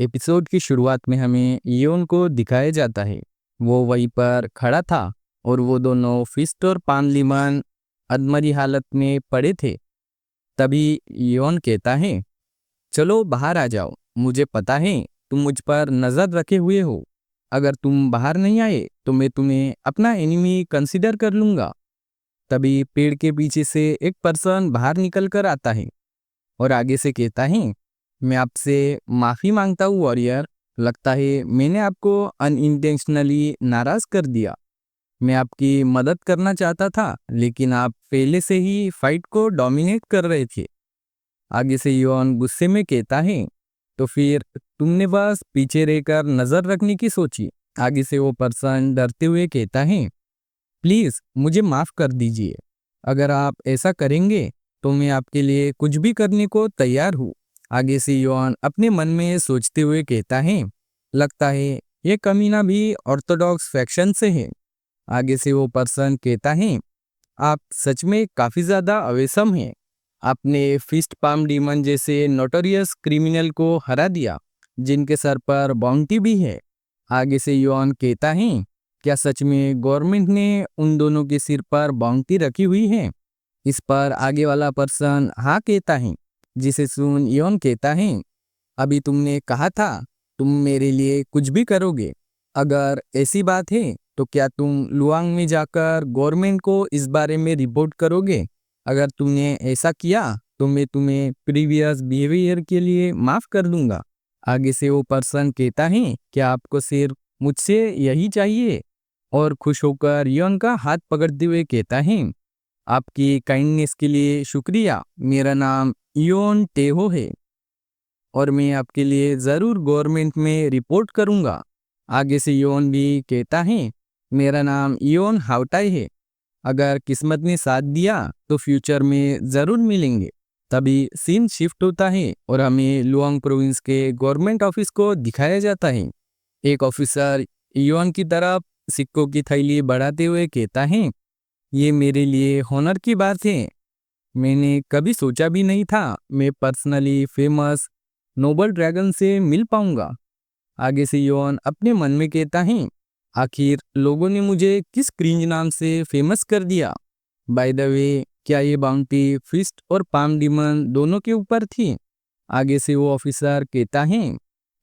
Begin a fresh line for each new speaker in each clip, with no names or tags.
Episode की शुरुआत में हमें योन को दिखाया जाता है। वो वहीं पर खड़ा था और वो दोनों फिस्ट और पान लीमन अधमरी हालत में पड़े थे। तभी योन कहता है, चलो बाहर आ जाओ, मुझे पता है तुम मुझ पर नजर रखे हुए हो। अगर तुम बाहर नहीं आए तो मैं तुम्हें अपना एनिमी कंसीडर कर लूंगा। तभी पेड़ के पीछे से एक पर्सन बाहर निकल कर आता है और आगे से कहता है, मैं आपसे माफ़ी मांगता हूँ वॉरियर। लगता है मैंने आपको अनइंटेंशनली नाराज़ कर दिया। मैं आपकी मदद करना चाहता था लेकिन आप पहले से ही फाइट को डोमिनेट कर रहे थे। आगे से योन गुस्से में कहता है, तो फिर तुमने बस पीछे रहकर नज़र रखने की सोची। आगे से वो पर्सन डरते हुए कहता है, प्लीज़ मुझे माफ़ कर दीजिए। अगर आप ऐसा करेंगे तो मैं आपके लिए कुछ भी करने को तैयार हूँ। आगे से योन अपने मन में सोचते हुए कहता है, लगता है ये कमीना भी ऑर्थोडॉक्स फैक्शन से है। आगे से वो पर्सन कहता है, आप सच में काफ़ी ज़्यादा अवेसम हैं। आपने फिस्ट पाम डीमन जैसे नोटोरियस क्रिमिनल को हरा दिया जिनके सर पर बाउंटी भी है। आगे से योन कहता है, क्या सच में गवर्नमेंट ने उन दोनों के सिर पर बाउंटी रखी हुई है? इस पर आगे वाला पर्सन हाँ कहता है, जिसे सुन योन कहता है, अभी तुमने कहा था तुम मेरे लिए कुछ भी करोगे। अगर ऐसी बात है तो क्या तुम लुआंग में जाकर गवर्नमेंट को इस बारे में रिपोर्ट करोगे? अगर तुमने ऐसा किया तो मैं तुम्हें प्रीवियस बिहेवियर के लिए माफ़ कर दूंगा। आगे से वो पर्सन कहता है, क्या आपको सिर्फ मुझसे यही चाहिए? और खुश होकर योन का हाथ पकड़ते हुए कहता है, आपकी काइंडनेस के लिए शुक्रिया। मेरा नाम योन टेहो है और मैं आपके लिए ज़रूर गवर्नमेंट में रिपोर्ट करूंगा। आगे से योन भी कहता है, मेरा नाम योन हाउटाई है। अगर किस्मत ने साथ दिया तो फ्यूचर में ज़रूर मिलेंगे। तभी सीन शिफ्ट होता है और हमें लुआंग प्रोविंस के गवर्नमेंट ऑफिस को दिखाया जाता है। एक ऑफिसर योन की तरफ सिक्कों की थैली बढ़ाते हुए कहता है, ये मेरे लिए होनर की बात है। मैंने कभी सोचा भी नहीं था मैं पर्सनली फेमस नोबल ड्रैगन से मिल पाऊंगा। आगे से योन अपने मन में कहता है, आखिर लोगों ने मुझे किस क्रिंज नाम से फेमस कर दिया। बाय द वे, क्या ये बाउंटी फिस्ट और पाम डीमन दोनों के ऊपर थी? आगे से वो ऑफिसर कहता है,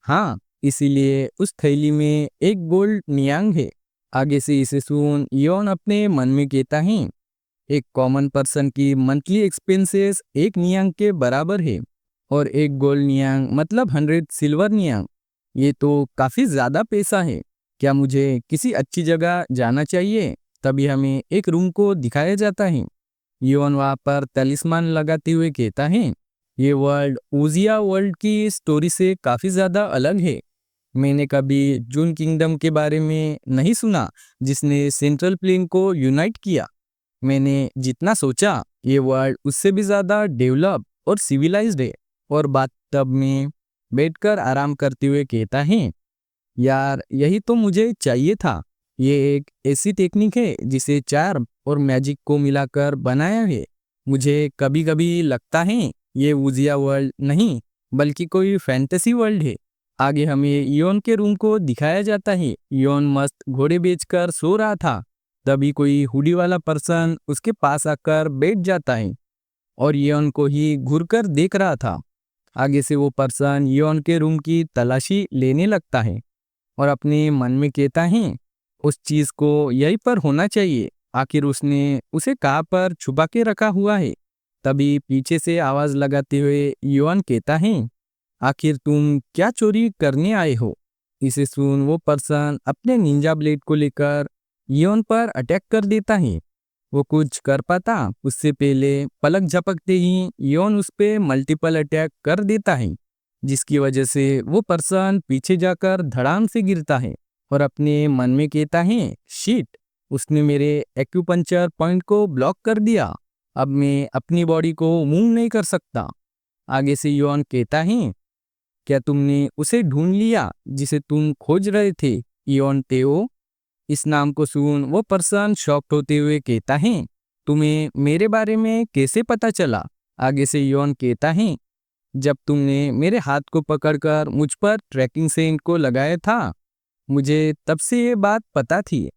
हाँ, इसीलिए उस थैली में एक गोल्ड नियांग है। आगे से इसे सुन योन अपने मन में कहता है, एक कॉमन पर्सन की मंथली एक्सपेंसेस एक नियांग के बराबर है और एक गोल्ड नियांग मतलब 100 सिल्वर नियांग। ये तो काफ़ी ज़्यादा पैसा है। क्या मुझे किसी अच्छी जगह जाना चाहिए? तभी हमें एक रूम को दिखाया जाता है। योन वहाँ पर तलिस्मान लगाते हुए कहता है, ये वर्ल्ड ऊजिया वर्ल्ड की स्टोरी से काफ़ी ज़्यादा अलग है। मैंने कभी जून किंगडम के बारे में नहीं सुना जिसने सेंट्रल प्लेन को यूनाइट किया। मैंने जितना सोचा ये वर्ल्ड उससे भी ज़्यादा डेवलप और सिविलाइज्ड है। और बाथटब में बैठकर आराम करते हुए कहता है, यार यही तो मुझे चाहिए था। ये एक ऐसी टेक्निक है जिसे चार्म और मैजिक को मिलाकर बनाया है। मुझे कभी कभी लगता है ये वुजिया वर्ल्ड नहीं बल्कि कोई फैंटेसी वर्ल्ड है। आगे हमें योन के रूम को दिखाया जाता है। योन मस्त घोड़े बेचकर सो रहा था। तभी कोई हुडी वाला पर्सन उसके पास आकर बैठ जाता है और योन को ही घूरकर देख रहा था। आगे से वो पर्सन योन के रूम की तलाशी लेने लगता है और अपने मन में कहता है, उस चीज को यहीं पर होना चाहिए। आखिर उसने उसे कहाँ पर छुपा के रखा हुआ है? तभी पीछे से आवाज लगाते हुए योन कहता है, आखिर तुम क्या चोरी करने आए हो? इसे सुन वो पर्सन अपने निंजा ब्लेड को लेकर योन पर अटैक कर देता है। वो कुछ कर पाता उससे पहले पलक झपकते ही योन उस पे मल्टीपल अटैक कर देता है, जिसकी वजह से वो पर्सन पीछे जाकर धड़ाम से गिरता है और अपने मन में कहता है, शिट, उसने मेरे एक्यूपंक्चर पॉइंट को ब्लॉक कर दिया। अब मैं अपनी बॉडी को मूव नहीं कर सकता। आगे से योन कहता है, क्या तुमने उसे ढूंढ लिया जिसे तुम खोज रहे थे, योन टेओ? इस नाम को सुन वो पर्सन शॉक्ड होते हुए कहता है, तुम्हें मेरे बारे में कैसे पता चला? आगे से योन कहता है, जब तुमने मेरे हाथ को पकड़कर मुझ पर ट्रैकिंग सेंट को लगाया था, मुझे तब से ये बात पता थी।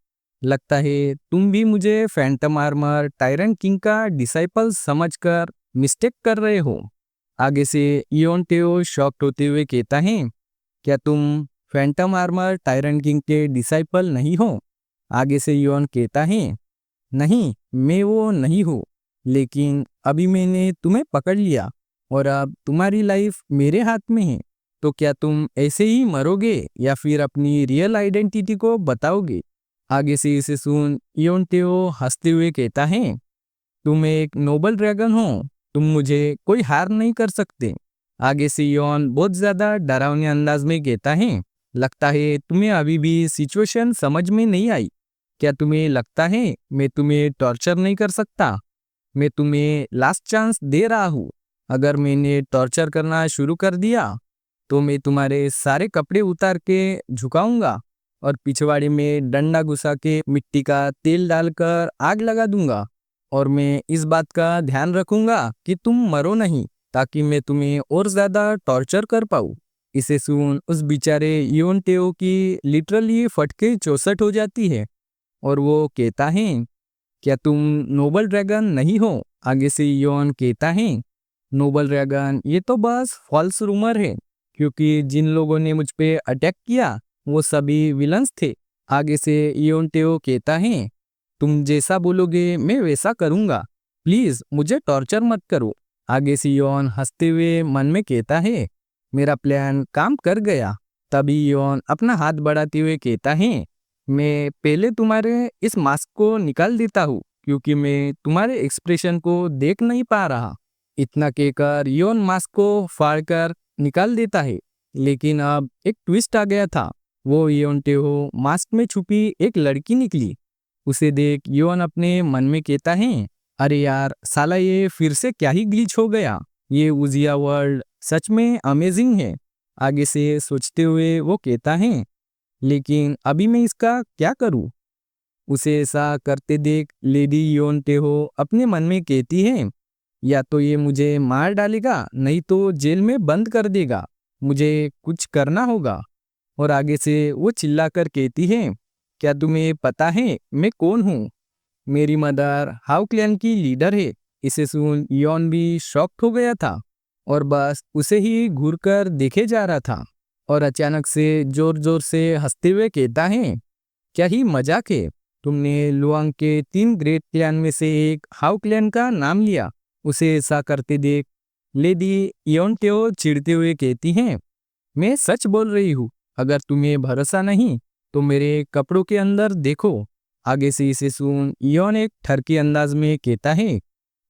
लगता है तुम भी मुझे फैंटम आर्मर टायरन किंग का डिसाइपल समझकर मिस्टेक कर रहे हो। आगे से इयोन टेओ शॉक्ड होते हुए कहता है, क्या तुम फैंटम आर्मर टायरन किंग के डिसाइपल नहीं हो? आगे से इयोन कहता है, नहीं, मैं वो नहीं हूँ, लेकिन अभी मैंने तुम्हें पकड़ लिया और अब तुम्हारी लाइफ मेरे हाथ में है। तो क्या तुम ऐसे ही मरोगे या फिर अपनी रियल आइडेंटिटी को बताओगे? आगे से इसे सुन इयोन टेओ हंसते हुए कहता है, तुम एक नोबल ड्रैगन हो, तुम मुझे कोई हार नहीं कर सकते। आगे से इयोन बहुत ज्यादा डरावने अंदाज में कहता है, लगता है तुम्हें अभी भी सिचुएशन समझ में नहीं आई। क्या तुम्हें लगता है मैं तुम्हें टॉर्चर नहीं कर सकता? मैं तुम्हें लास्ट चांस दे रहा हूँ। अगर मैंने टॉर्चर करना शुरू कर दिया तो मैं तुम्हारे सारे कपड़े उतार के झुकाऊंगा और पिछवाड़े में डंडा घुसा के मिट्टी का तेल डालकर आग लगा दूंगा। और मैं इस बात का ध्यान रखूंगा कि तुम मरो नहीं, ताकि मैं तुम्हें और ज्यादा टॉर्चर कर पाऊँ। इसे सुन उस बेचारे इयोन टेओ की लिटरली फटके चौसठ हो जाती है और वो कहता है, क्या तुम नोबल ड्रैगन नहीं हो? आगे से इयोन कहता है, नोबल ड्रैगन ये तो बस फॉल्स रूमर है, क्योंकि जिन लोगों ने मुझ पे अटैक किया वो सभी विलन्स थे। आगे से इयोन टेओ कहता है, तुम जैसा बोलोगे मैं वैसा करूंगा, प्लीज मुझे टॉर्चर मत करो। आगे से इयोन हंसते हुए मन में कहता है, मेरा प्लान काम कर गया। तभी इयोन अपना हाथ बढ़ाते हुए कहता है, मैं पहले तुम्हारे इस मास्क को निकाल देता हूँ, क्योंकि मैं तुम्हारे एक्सप्रेशन को देख नहीं पा रहा। इतना कहकर इयोन मास्क को फाड़कर निकाल देता है, लेकिन अब एक ट्विस्ट आ गया था। वो इयोन टेओ मास्क में छुपी एक लड़की निकली। उसे देख इयोन अपने मन में कहता है, अरे यार साला, ये फिर से क्या ही ग्लिच हो गया। ये उजिया वर्ल्ड सच में अमेजिंग है। आगे से सोचते हुए वो कहता है, लेकिन अभी मैं इसका क्या करूं? उसे ऐसा करते देख लेडी इयोन टेहो अपने मन में कहती है, या तो ये मुझे मार डालेगा, नहीं तो जेल में बंद कर देगा। मुझे कुछ करना होगा। और आगे से वो चिल्लाकर कहती है, क्या तुम्हें पता है मैं कौन हूँ? मेरी मदर हाउ क्लैन की लीडर है। इसे सुन इयोन भी शॉक्ड हो गया था और बस उसे ही घूरकर देखे जा रहा था। और अचानक से जोर जोर से हंसते हुए कहता है, क्या ही मजाक है, तुमने लुआंग के 3 ग्रेट क्लैन में से एक हाउ क्लैन का नाम लिया। उसे ऐसा करते देख लेडी इयोन टेओ चिढ़ते हुए कहती हैं, मैं सच बोल रही हूँ, अगर तुम्हें भरोसा नहीं तो मेरे कपड़ों के अंदर देखो। आगे से इसे सुन इयोन एक ठरकी अंदाज में कहता है,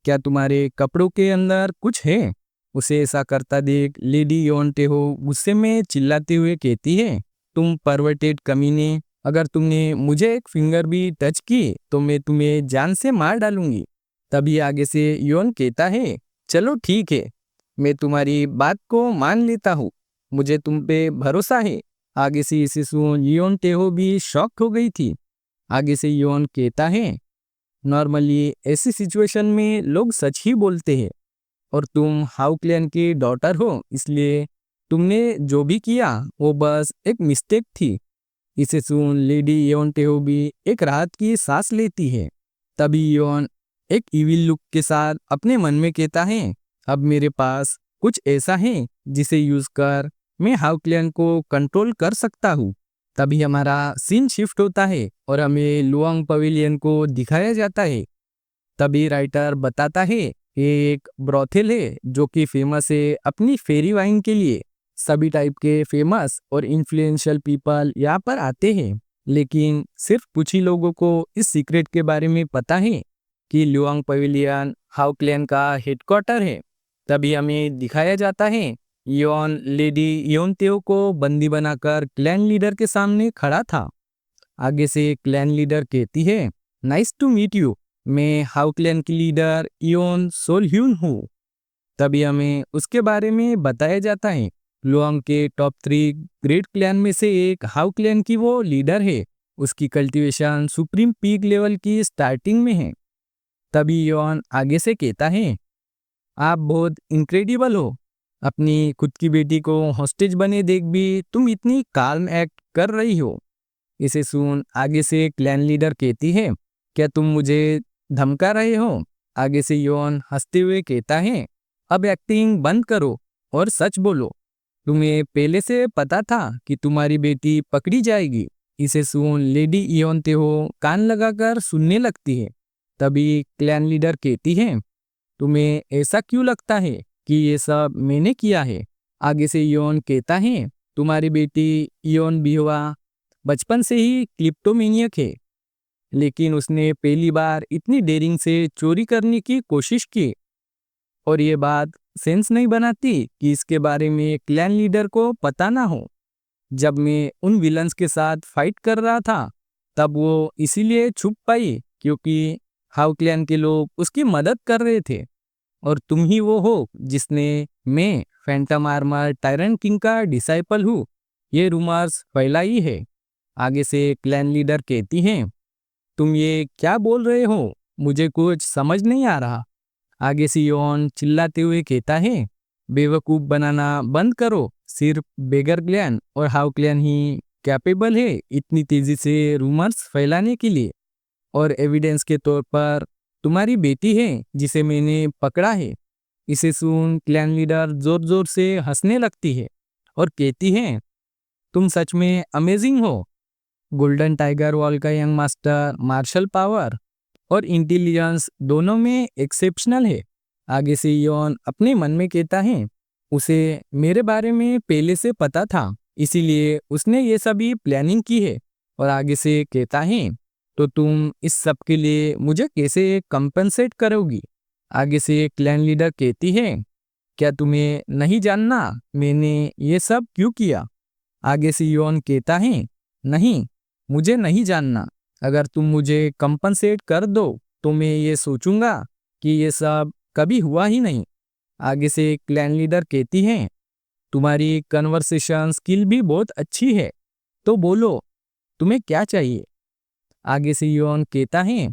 क्या तुम्हारे कपड़ों के अंदर कुछ है? उसे ऐसा करता देख लेडी इयोन टेहो गुस्से में चिल्लाते हुए कहती है, तुम परवर्टेड कमीने, अगर तुमने मुझे एक फिंगर भी टच की तो मैं तुम्हें जान से मार डालूंगी। तभी आगे से इयोन कहता है, चलो ठीक है, मैं तुम्हारी बात को मान लेता हूँ, मुझे तुम पे भरोसा है। आगे से इसे सुन इयोन टेहो भी शॉक हो गई थी। आगे से इयोन कहता है, नॉर्मली ऐसी सिचुएशन में लोग सच ही बोलते हैं, और तुम हाउ क्लैन की डॉटर हो, इसलिए तुमने जो भी किया वो बस एक मिस्टेक थी। इसे सुन लेडी इयोन टेहो भी एक राहत की सांस लेती है। तभी इयोन एक इविल लुक के साथ अपने मन में कहता है, अब मेरे पास कुछ ऐसा है जिसे यूज कर मैं हाउ क्लैन को कंट्रोल कर सकता हूँ। तभी हमारा सीन शिफ्ट होता है और हमें लुआंग पवेलियन को दिखाया जाता है। तभी राइटर बताता है, ये एक ब्रोथेल है जो कि फेमस है अपनी फेरी वाइन के लिए। सभी टाइप के फेमस और इन्फ्लुएंशियल पीपल यहाँ पर आते हैं, लेकिन सिर्फ कुछ ही लोगों को इस सीक्रेट के बारे में पता है कि लुआंग पवेलियन हाउ क्लैन का हेडक्वार्टर है। तभी हमें दिखाया जाता है इयोन लेडी इयोन तेओ को बंदी बनाकर क्लैन लीडर के सामने खड़ा था। आगे से क्लैन लीडर कहती है, नाइस टू मीट यू, मैं हाउ क्लैन की लीडर इयोन सोलह्यून हूँ। तभी हमें उसके बारे में बताया जाता है, लुआंग के टॉप 3 ग्रेट क्लैन में से एक हाउ क्लैन की वो लीडर है। उसकी कल्टीवेशन सुप्रीम पीक लेवल की स्टार्टिंग में है। तभी इयोन आगे से कहता है, आप बहुत इनक्रेडिबल हो, अपनी खुद की बेटी को हॉस्टेज बने देख भी तुम इतनी काल्म एक्ट कर रही हो। इसे सुन आगे से क्लैन लीडर कहती है, क्या तुम मुझे धमका रहे हो? आगे से योन हंसते हुए कहता है, अब एक्टिंग बंद करो और सच बोलो। तुम्हें पहले से पता था कि तुम्हारी बेटी पकड़ी जाएगी। इसे सुन लेडी इयोन तेहो कान लगाकर सुनने लगती है। तभी क्लैन लीडर कहती है, तुम्हें ऐसा क्यों लगता है कि ये सब मैंने किया है? आगे से इयोन कहता है, तुम्हारी बेटी इयोन बिहवा बचपन से ही क्लिप्टोमेनियक है, लेकिन उसने पहली बार इतनी डेयरिंग से चोरी करने की कोशिश की। और ये बात सेंस नहीं बनाती कि इसके बारे में क्लैन लीडर को पता ना हो। जब मैं उन विलन्स के साथ फाइट कर रहा था तब वो इसीलिए छुप पाई क्योंकि हाउ क्लैन के लोग उसकी मदद कर रहे थे। और तुम ही वो हो जिसने मैं फैंटम आर्मर टायरन किंग का डिसाइपल हूँ ये रूमर्स फैलाई है। आगे से क्लैन लीडर कहती हैं, तुम ये क्या बोल रहे हो? मुझे कुछ समझ नहीं आ रहा। आगे से योन चिल्लाते हुए कहता है, बेवकूफ बनाना बंद करो। सिर्फ बेगर क्लैन और हाउ क्लैन ही कैपेबल है इतनी तेजी से रूमर्स फैलाने के लिए। और एविडेंस के तौर पर तुम्हारी बेटी है जिसे मैंने पकड़ा है। इसे सुन क्लैन लीडर जोर जोर से हंसने लगती है और कहती है, तुम सच में अमेजिंग हो। गोल्डन टाइगर वॉल का यंग मास्टर मार्शल पावर और इंटेलिजेंस दोनों में एक्सेप्शनल है। आगे से योन अपने मन में कहता है, उसे मेरे बारे में पहले से पता था, इसीलिए उसने ये सभी प्लानिंग की है। और आगे से कहता है, तो तुम इस सब के लिए मुझे कैसे कंपनसेट करोगी? आगे से क्लैन लीडर कहती है, क्या तुम्हें नहीं जानना मैंने ये सब क्यों किया? आगे से योन कहता है, नहीं, मुझे नहीं जानना। अगर तुम मुझे कंपनसेट कर दो तो मैं ये सोचूंगा कि ये सब कभी हुआ ही नहीं। आगे से क्लैन लीडर कहती है, तुम्हारी कन्वर्सेशन स्किल भी बहुत अच्छी है, तो बोलो तुम्हें क्या चाहिए? आगे से योन कहता है,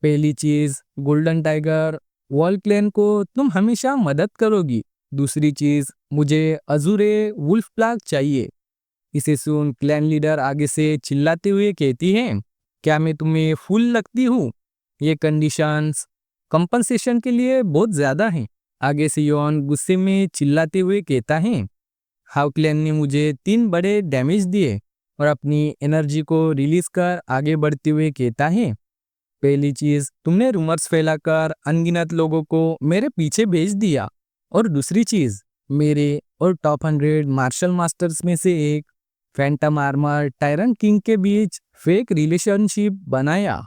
पहली चीज गोल्डन टाइगर वॉल क्लैन को तुम हमेशा मदद करोगी। दूसरी चीज मुझे अजूरे वुल्फ प्लाग चाहिए। इसे सुन क्लैन लीडर आगे से चिल्लाते हुए कहती है, क्या मैं तुम्हें फूल लगती हूँ? ये कंडीशंस कंपनसेशन के लिए बहुत ज्यादा हैं। आगे से योन गुस्से में चिल्लाते हुए कहता है, हाउ क्लैन ने मुझे 3 बड़े डैमेज दिए। और अपनी एनर्जी को रिलीज कर आगे बढ़ते हुए कहता है, पहली चीज तुमने रूमर्स फैलाकर अनगिनत लोगों को मेरे पीछे भेज दिया। और दूसरी चीज मेरे और टॉप 100 मार्शल मास्टर्स में से एक फैंटम आर्मर टायरन किंग के बीच फेक रिलेशनशिप बनाया।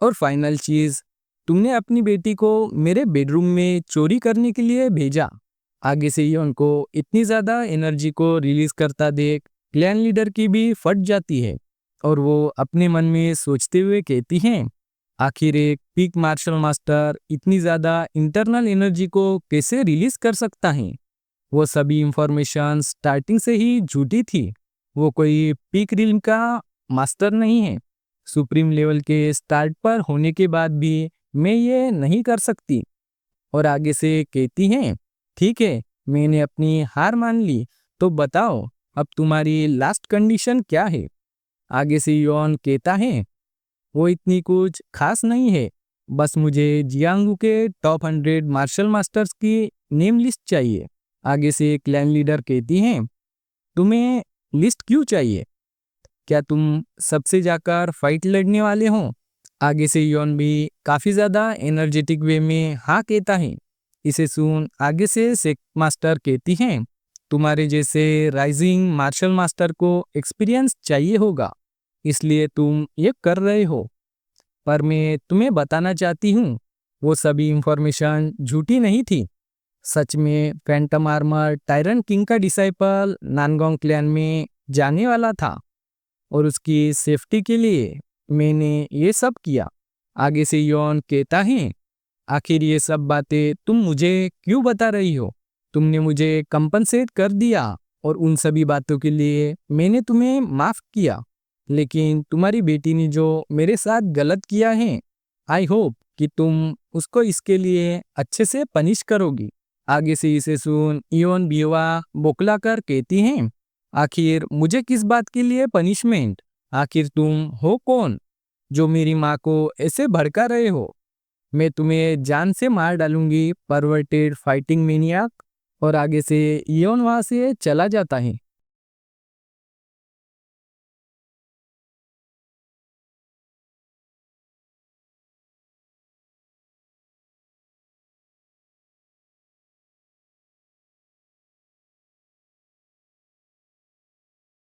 और फाइनल चीज तुमने अपनी बेटी को मेरे बेडरूम में चोरी करने के लिए भेजा। आगे से ही उनको इतनी ज्यादा एनर्जी को रिलीज करता देख क्लैन लीडर की भी फट जाती है और वो अपने मन में सोचते हुए कहती हैं, आखिर एक पीक मार्शल मास्टर इतनी ज्यादा इंटरनल एनर्जी को कैसे रिलीज कर सकता है? वो सभी इंफॉर्मेशन स्टार्टिंग से ही झूठी थी। वो कोई पीक रिल्म का मास्टर नहीं है। सुप्रीम लेवल के स्टार्ट पर होने के बाद भी मैं ये नहीं कर सकती। और आगे से कहती हैं, ठीक है, मैंने अपनी हार मान ली, तो बताओ अब तुम्हारी लास्ट कंडीशन क्या है? आगे से योन कहता है, वो इतनी कुछ खास नहीं है, बस मुझे जियांगू के टॉप 100 मार्शल मास्टर्स की नेम लिस्ट चाहिए। आगे से क्लैन लीडर कहती हैं, तुम्हें लिस्ट क्यों चाहिए? क्या तुम सबसे जाकर फाइट लड़ने वाले हो? आगे से योन भी काफी ज्यादा एनर्जेटिक वे में हाँ कहता है। इसे सुन आगे से सेक मास्टर कहती हैं, तुम्हारे जैसे राइजिंग मार्शल मास्टर को एक्सपीरियंस चाहिए होगा, इसलिए तुम ये कर रहे हो। पर मैं तुम्हें बताना चाहती हूँ, वो सभी इंफॉर्मेशन झूठी नहीं थी। सच में फैंटम आर्मर टायरन किंग का डिसाइपल नानगोंग क्लैन में जाने वाला था और उसकी सेफ्टी के लिए मैंने ये सब किया। आगे से योन कहता है, आखिर ये सब बातें तुम मुझे क्यों बता रही हो? तुमने मुझे कंपनसेट कर दिया और उन सभी बातों के लिए मैंने तुम्हें माफ किया, लेकिन तुम्हारी बेटी ने जो मेरे साथ गलत किया है, आई होप कि तुम उसको इसके लिए अच्छे से पनिश करोगी। आगे से इसे सुन इयोन बीवा बोखला कर कहती हैं, आखिर मुझे किस बात के लिए पनिशमेंट? आखिर तुम हो कौन जो मेरी माँ को ऐसे भड़का रहे हो? मैं तुम्हें जान से मार डालूंगी, परवर्टेड फाइटिंग मेनियाक। और आगे से इयोन वहां से चला जाता है।